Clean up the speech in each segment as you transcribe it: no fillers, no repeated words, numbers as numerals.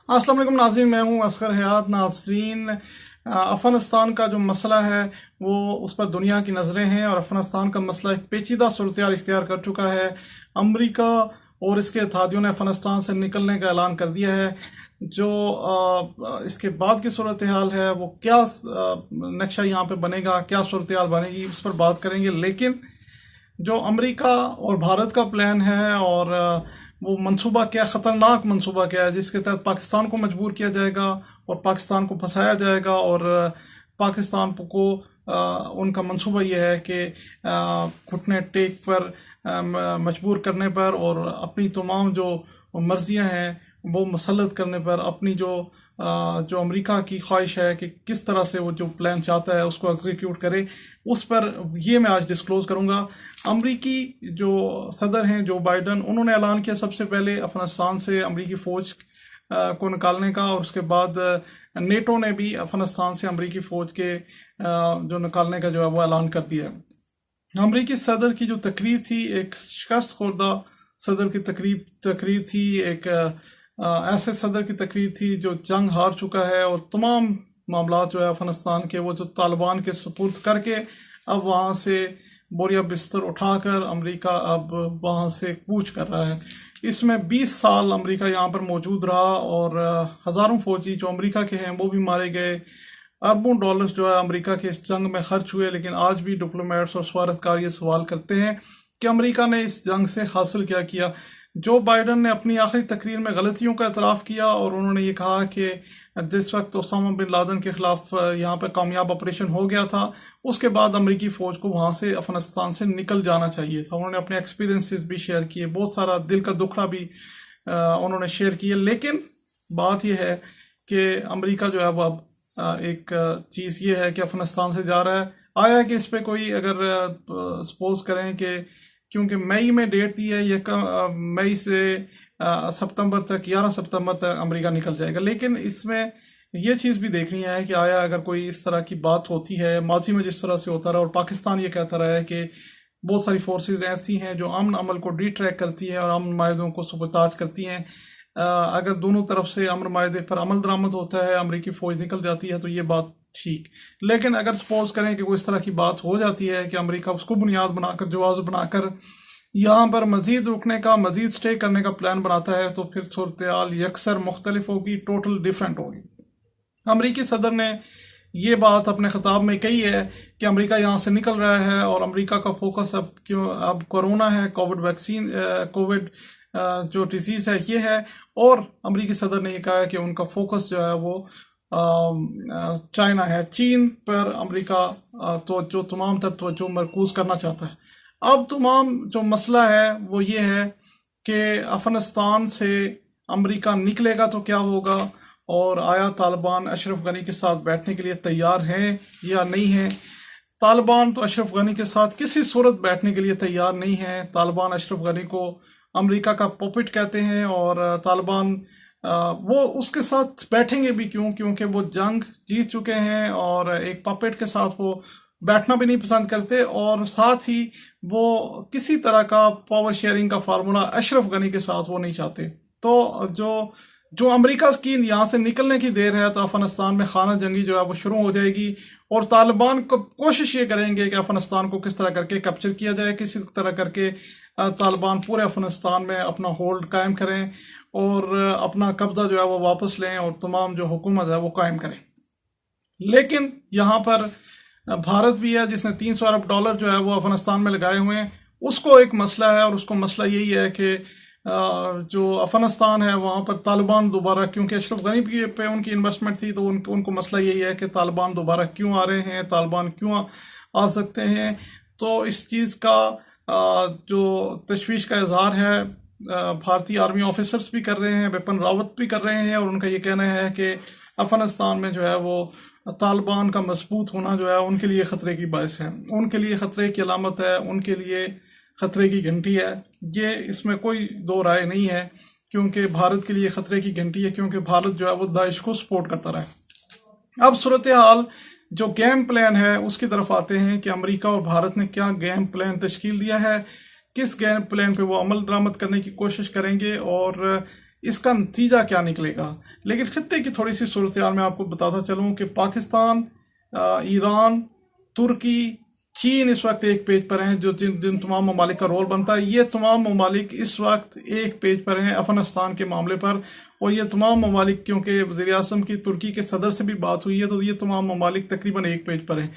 अस्सलाम वालेकुम नाज़रीन, मैं हूं असगर हयात। नाज़रीन, अफ़गानिस्तान का जो मसला है वो उस पर दुनिया की नज़रें हैं और अफ़गानिस्तान का मसला एक पेचीदा सूरत-ए-हाल इख्तियार कर चुका है। अमेरिका और इसके इत्तेहादियों ने अफ़गानिस्तान से निकलने का ऐलान कर दिया है। जो इसके बाद की सूरत-ए-हाल है वो क्या नक्शा यहाँ पे बनेगा, क्या सूरत-ए-हाल बनेगी, उस पर बात करेंगे। लेकिन जो अमेरिका और भारत का प्लान है और वो मंसूबा क्या, ख़तरनाक मंसूबा क्या है जिसके तहत पाकिस्तान को मजबूर किया जाएगा और पाकिस्तान को फंसाया जाएगा और पाकिस्तान को उनका मंसूबा ये है कि घुटने टेक पर मजबूर करने पर और अपनी तमाम जो मर्जियां हैं वो मुसल्लत करने पर अपनी जो अमेरिका की ख्वाहिश है कि किस तरह से वो जो प्लान चाहता है उसको एग्जीक्यूट करे, उस पर ये मैं आज डिस्क्लोज करूंगा। अमरीकी जो सदर हैं जो बाइडन, उन्होंने ऐलान किया सबसे पहले अफगानिस्तान से अमरीकी फ़ौज को निकालने का, और उसके बाद नेटो ने भी अफगानिस्तान से अमरीकी फ़ौज के जो निकालने का जो है वो ऐलान कर दिया है। अमरीकी सदर की जो तकरीर थी एक शिकस्त खुर्दा सदर की तकरीर थी, एक ऐसे सदर की तकरीर थी जो जंग हार चुका है और तमाम मामला जो है अफगानिस्तान के वो जो तालिबान के सुपुर्द करके अब वहाँ से बोरिया बिस्तर उठाकर अमेरिका अब वहाँ से कूच कर रहा है। इसमें 20 साल अमेरिका यहाँ पर मौजूद रहा और हज़ारों फौजी जो अमेरिका के हैं वो भी मारे गए। अरबों डॉलर्स जो है अमेरिका के इस जंग में खर्च हुए, लेकिन आज भी डिप्लोमेट्स और सफारतकार ये सवाल करते हैं कि अमेरिका ने इस जंग से हासिल क्या किया। जो बाइडन ने अपनी आखिरी तकरीर में गलतियों का एतराफ़ किया और उन्होंने ये कहा कि जिस वक्त ओसामा बिन लादेन के ख़िलाफ़ यहाँ पर कामयाब ऑपरेशन हो गया था, उसके बाद अमेरिकी फ़ौज को वहाँ से अफ़गानिस्तान से निकल जाना चाहिए था। उन्होंने अपने एक्सपीरियंसेस भी शेयर किए, बहुत सारा दिल का दुखड़ा भी उन्होंने शेयर किया। लेकिन बात यह है कि अमेरिका जो है वो अब एक चीज़ ये है कि अफ़गानिस्तान से जा रहा है। आया कि इस पर कोई अगर सपोज करें कि क्योंकि मई में डेट दी है, ये मई से सितंबर तक, 11 सितंबर तक अमेरिका निकल जाएगा। लेकिन इसमें ये चीज़ भी देखनी है कि आया अगर कोई इस तरह की बात होती है, माजी में जिस तरह से होता रहा और पाकिस्तान ये कहता रहा है कि बहुत सारी फोर्सेस ऐसी हैं जो अमन अमल को डिट्रैक करती हैं और अमन मायदों को सबूताज करती हैं, अगर दोनों तरफ से अमन मायदे पर अमल दरामद होता है, अमेरिकी फ़ौज निकल जाती है, तो ये बात ठीक। लेकिन अगर सपोज करें कि कोई इस तरह की बात हो जाती है कि अमेरिका उसको बुनियाद बनाकर, जवाब बनाकर यहाँ पर मजीद रुकने का, मजीद स्टे करने का प्लान बनाता है, तो फिर सूरत-ए-हाल यकसर मुख्तलिफ होगी, टोटल डिफरेंट होगी। अमेरिकी सदर ने ये बात अपने खिताब में कही है कि अमेरिका यहाँ से निकल रहा है और अमेरिका का फोकस अब कोरोना है, कोविड वैक्सीन, कोविड जो डिजीज़ है ये है। और अमेरिकी सदर ने ये कहा है कि उनका फोकस जो है वो चाइना है, चीन पर अमेरिका तो जो तमाम तर तवज्जो मरकूज करना चाहता है। अब तमाम जो मसला है वो ये है कि अफगानिस्तान से अमेरिका निकलेगा तो क्या होगा, और आया तालिबान अशरफ गनी के साथ बैठने के लिए तैयार हैं या नहीं है। तालिबान तो अशरफ गनी के साथ किसी सूरत बैठने के लिए तैयार नहीं है। तालिबान अशरफ गनी को अमेरिका का पॉपेट कहते हैं और तालिबान वो उसके साथ बैठेंगे भी क्यों, क्योंकि वो जंग जीत चुके हैं और एक पपेट के साथ वो बैठना भी नहीं पसंद करते, और साथ ही वो किसी तरह का पावर शेयरिंग का फार्मूला अशरफ गनी के साथ वो नहीं चाहते। तो जो अमेरिका की यहाँ से निकलने की देर है तो अफगानिस्तान में खाना जंगी जो है वो शुरू हो जाएगी और तालिबान को कोशिश ये करेंगे कि अफगानिस्तान को किस तरह करके कैप्चर किया जाए, किसी तरह करके तालिबान पूरे अफगानिस्तान में अपना होल्ड कायम करें और अपना कब्जा जो है वो वापस लें और तमाम जो हुकूमत है वो कायम करें। लेकिन यहाँ पर भारत भी है जिसने $300 अरब जो है वो अफगानिस्तान में लगाए हुए हैं। उसको एक मसला है और उसको मसला यही है कि जो अफगानिस्तान है वहाँ पर तालिबान दोबारा, क्योंकि अशरफ गनी पे उनकी इन्वेस्टमेंट थी, तो उनको मसला यही है कि तालिबान दोबारा क्यों आ रहे हैं, तालिबान क्यों आ सकते हैं। तो इस चीज़ का जो तशवीश का इजहार है भारतीय आर्मी ऑफिसर्स भी कर रहे हैं, बिपिन रावत भी कर रहे हैं, और उनका ये कहना है कि अफगानिस्तान में जो है वो तालिबान का मजबूत होना जो है उनके लिए ख़तरे की बायस है, उनके लिए ख़तरे की अलामत है, उनके लिए ख़तरे की घंटी है। ये इसमें कोई दो राय नहीं है, क्योंकि भारत के लिए ख़तरे की घंटी है, क्योंकि भारत जो है वो दाइश को सपोर्ट करता रहा है। अब सूरत हाल जो गेम प्लान है उसकी तरफ आते हैं कि अमेरिका और भारत ने क्या गेम प्लान तश्कील दिया है, किस गेम प्लान पे वो अमल दरामद करने की कोशिश करेंगे और اس کا نتیجہ کیا نکلے گا. لیکن خطے کی تھوڑی سی صورتحال میں آپ کو بتاتا چلوں کہ پاکستان، ایران، ترکی، چین اس وقت ایک پیج پر ہیں، جو جن تمام ممالک کا رول بنتا ہے. یہ تمام ممالک اس وقت ایک پیج پر ہیں افغانستان کے معاملے پر، اور یہ تمام ممالک، کیونکہ وزیر اعظم کی ترکی کے صدر سے بھی بات ہوئی ہے، تو یہ تمام ممالک تقریباً ایک پیج پر ہیں.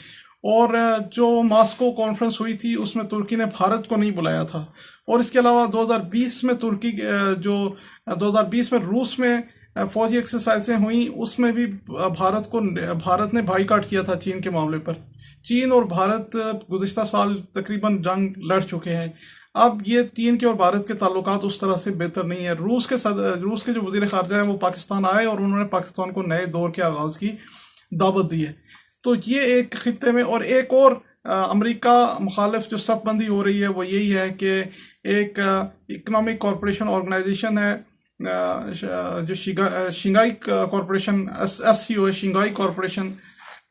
اور جو ماسکو کانفرنس ہوئی تھی اس میں ترکی نے بھارت کو نہیں بلایا تھا. اور اس کے علاوہ 2020 میں جو 2020 میں روس میں فوجی ایکسرسائزیں ہوئیں، اس میں بھی بھارت نے بائیکاٹ کیا تھا چین کے معاملے پر. چین اور بھارت گزشتہ سال تقریباً جنگ لڑ چکے ہیں. اب یہ چین کے اور بھارت کے تعلقات اس طرح سے بہتر نہیں ہیں. روس کے جو وزیر خارجہ ہیں وہ پاکستان آئے اور انہوں نے پاکستان کو نئے دور کے آغاز کی دعوت دی ہے. تو یہ ایک خطے میں، اور ایک اور امریکہ مخالف جو صف بندی ہو رہی ہے وہ یہی ہے کہ ایک اکنامک کارپوریشن آرگنائزیشن ہے جو شنگھائی کارپوریشن SCO ہے، شنگھائی کارپوریشن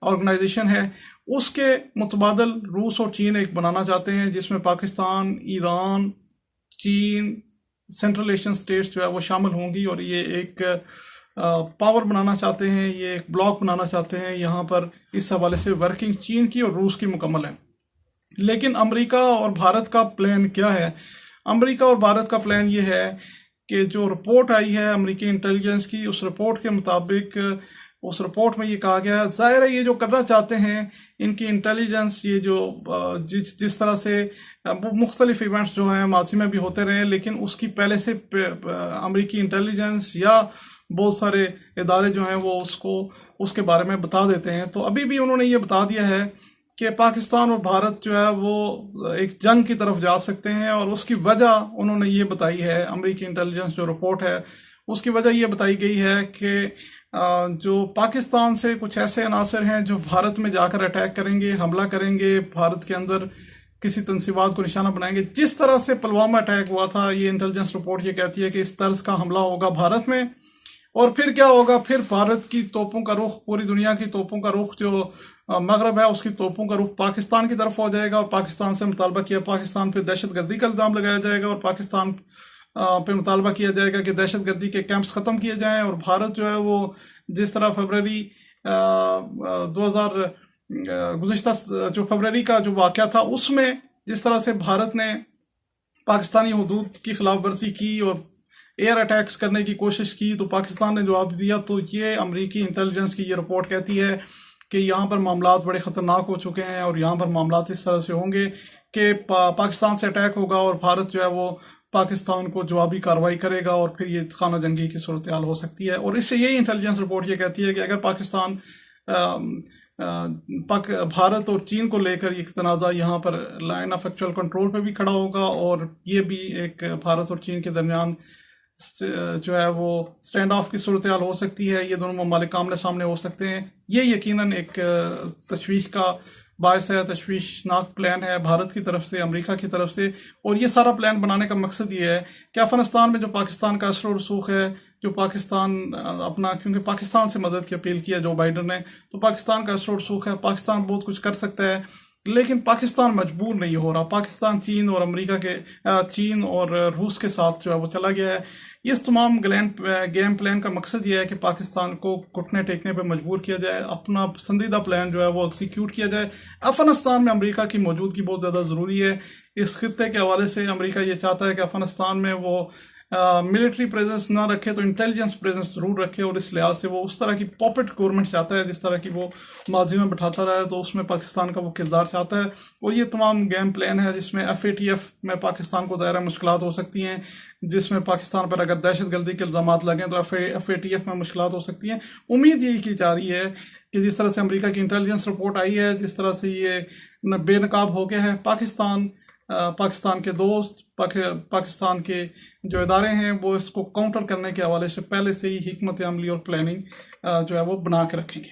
آرگنائزیشن ہے. اس کے متبادل روس اور چین ایک بنانا چاہتے ہیں، جس میں پاکستان، ایران، چین، سینٹرل ایشین سٹیٹس جو ہے وہ شامل ہوں گی، اور یہ ایک پاور بنانا چاہتے ہیں، یہ ایک بلاک بنانا چاہتے ہیں. یہاں پر اس حوالے سے ورکنگ چین کی اور روس کی مکمل ہے. لیکن امریکہ اور بھارت کا پلان کیا ہے؟ امریکہ اور بھارت کا پلان یہ ہے کہ جو رپورٹ آئی ہے امریکی انٹیلیجنس کی، اس رپورٹ کے مطابق، اس رپورٹ میں یہ کہا گیا ہے، ظاہر ہے یہ جو کرنا چاہتے ہیں ان کی انٹیلیجنس، یہ جو جس طرح سے مختلف ایونٹس جو ہیں ماضی میں بھی ہوتے رہے، لیکن اس کی پہلے سے امریکی انٹیلیجنس یا بہت سارے ادارے جو ہیں وہ اس کے بارے میں بتا دیتے ہیں. تو ابھی بھی انہوں نے یہ بتا دیا ہے کہ پاکستان اور بھارت جو ہے وہ ایک جنگ کی طرف جا سکتے ہیں، اور اس کی وجہ انہوں نے یہ بتائی ہے. امریکی انٹیلیجنس جو رپورٹ ہے اس کی وجہ یہ بتائی گئی ہے کہ جو پاکستان سے کچھ ایسے عناصر ہیں جو بھارت میں جا کر اٹیک کریں گے، حملہ کریں گے، بھارت کے اندر کسی تنصیبات کو نشانہ بنائیں گے. جس طرح سے پلوامہ اٹیک ہوا تھا، یہ انٹیلیجنس رپورٹ یہ کہتی ہے کہ اس طرز کا حملہ ہوگا بھارت میں. اور پھر کیا ہوگا؟ پھر بھارت کی توپوں کا رخ، پوری دنیا کی توپوں کا رخ، جو مغرب ہے اس کی توپوں کا رخ پاکستان کی طرف ہو جائے گا، اور پاکستان سے مطالبہ کیا، پاکستان پہ دہشت گردی کا الزام لگایا جائے گا، اور پاکستان پہ مطالبہ کیا جائے گا کہ دہشت گردی کے کیمپس ختم کیے جائیں. اور بھارت جو ہے وہ جس طرح گزشتہ جو فروری کا جو واقعہ تھا، اس میں جس طرح سے بھارت نے پاکستانی حدود کی خلاف ورزی کی اور ایئر اٹیکس کرنے کی کوشش کی، تو پاکستان نے جواب دیا. تو یہ امریکی انٹیلیجنس کی یہ رپورٹ کہتی ہے کہ یہاں پر معاملات بڑے خطرناک ہو چکے ہیں، اور یہاں پر معاملات اس طرح سے ہوں گے کہ پاکستان سے اٹیک ہوگا اور بھارت جو ہے وہ پاکستان کو جوابی کارروائی کرے گا، اور پھر یہ خانہ جنگی کی صورتحال ہو سکتی ہے. اور اس سے یہی انٹیلیجنس رپورٹ یہ کہتی ہے کہ اگر پاکستان بھارت اور چین کو لے کر یہ تنازع یہاں پر لائن آف ایکچوئل کنٹرول پہ بھی کھڑا ہوگا، اور یہ بھی ایک بھارت اور چین کے درمیان جو ہے وہ اسٹینڈ آف کی صورتحال ہو سکتی ہے. یہ دونوں ممالک آمنے سامنے ہو سکتے ہیں. یہ یقیناً ایک تشویش کا باعث ہے، تشویشناک پلان ہے بھارت کی طرف سے، امریکہ کی طرف سے. اور یہ سارا پلان بنانے کا مقصد یہ ہے کہ افغانستان میں جو پاکستان کا اثر و رسوخ ہے، جو پاکستان اپنا، کیونکہ پاکستان سے مدد کی اپیل کی ہے جو بائیڈن نے، تو پاکستان کا اثر و رسوخ ہے، پاکستان بہت کچھ کر سکتا ہے، لیکن پاکستان مجبور نہیں ہو رہا. پاکستان چین اور روس کے ساتھ جو ہے وہ چلا گیا ہے. اس تمام گیم پلان کا مقصد یہ ہے کہ پاکستان کو گھٹنے ٹیکنے پہ مجبور کیا جائے، اپنا پسندیدہ پلان جو ہے وہ ایگزیکیوٹ کیا جائے. افغانستان میں امریکہ کی موجودگی بہت زیادہ ضروری ہے. اس خطے کے حوالے سے امریکہ یہ چاہتا ہے کہ افغانستان میں وہ ملٹری پریزنس نہ رکھے تو انٹیلیجنس پریزنس ضرور رکھے، اور اس لحاظ سے وہ اس طرح کی پاپٹ گورنمنٹ چاہتا ہے جس طرح کی وہ ماضی میں بٹھاتا رہا ہے. تو اس میں پاکستان کا وہ کردار چاہتا ہے. اور یہ تمام گیم پلان ہے جس میں FATF میں پاکستان کو دائرہ مشکلات ہو سکتی ہیں، جس میں پاکستان پر اگر دہشت گردی کے الزامات لگیں تو FATF میں مشکلات ہو سکتی ہیں. امید یہی کی جا رہی ہے کہ جس طرح سے امریکہ کی انٹیلیجنس رپورٹ آئی ہے، جس طرح سے یہ بے نقاب ہو گیا ہے، پاکستان کے دوست، پاکستان کے جو ادارے ہیں وہ اس کو کاؤنٹر کرنے کے حوالے سے پہلے سے ہی حکمت عملی اور پلاننگ جو ہے وہ بنا کے رکھیں گے.